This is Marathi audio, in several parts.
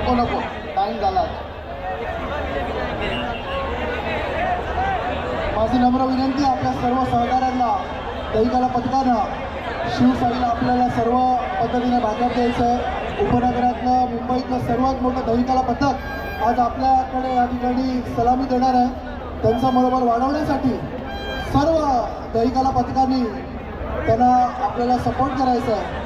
नको नको टाइम झाला. माझी नम्र विनंती आपल्या सर्व सहकाऱ्यांना, दहीकाला पथकानं शिवसाईला आपल्याला सर्व पद्धतीने भाकप द्यायचं आहे. उपनगरातलं मुंबईतलं सर्वात मोठं दहीकाला पथक आज आपल्याकडे या ठिकाणी सलामी देणार आहे. त्यांचा मनोबल वाढवण्यासाठी सर्व दहीकाला पथकांनी त्यांना आपल्याला सपोर्ट करायचा आहे.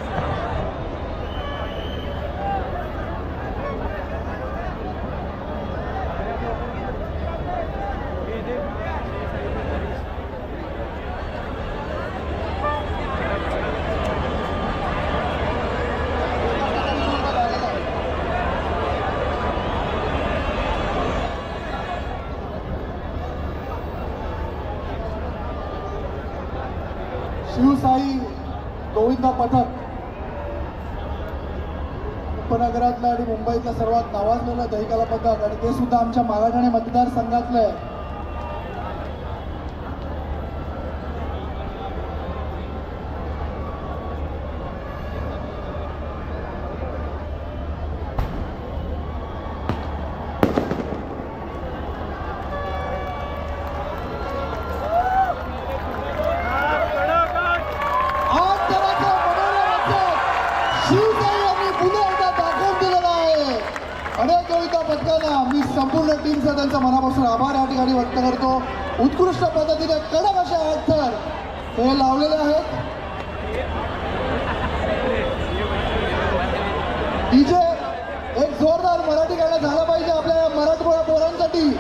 शिवसाई गोविंदा पथक उपनगरातलं आणि मुंबईतलं सर्वात नावाजलेलं दहीकाला पथक आणि ते सुद्धा आमच्या मागाठाणे मतदारसंघातलं आहे. अनेक गोविंदा पथकांना मी संपूर्ण टीमचा त्यांचा मनापासून आभार या ठिकाणी व्यक्त करतो. उत्कृष्ट पद्धतीने कडक असे अडथर हे लावलेले आहेत. डीजे एक जोरदार मराठी गाणं झालं पाहिजे आपल्या मराठमोळ्या पोरांसाठी.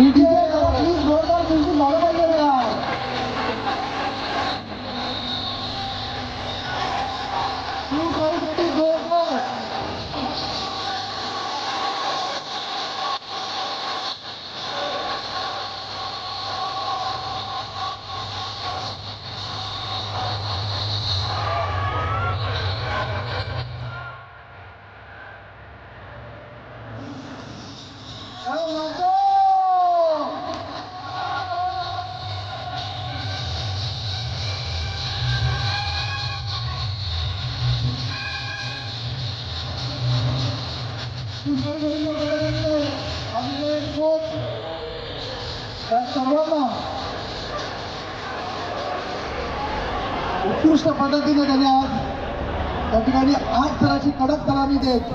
डीजे प्लीज जोरदार म्युझिक लावलं पाहिजे यार. शिवसाईसाठी जोरदार. सर्वांना उत्कृष्ट पद्धतीने त्यांनी आज त्या ठिकाणी 8 थराची कडक सलामी देत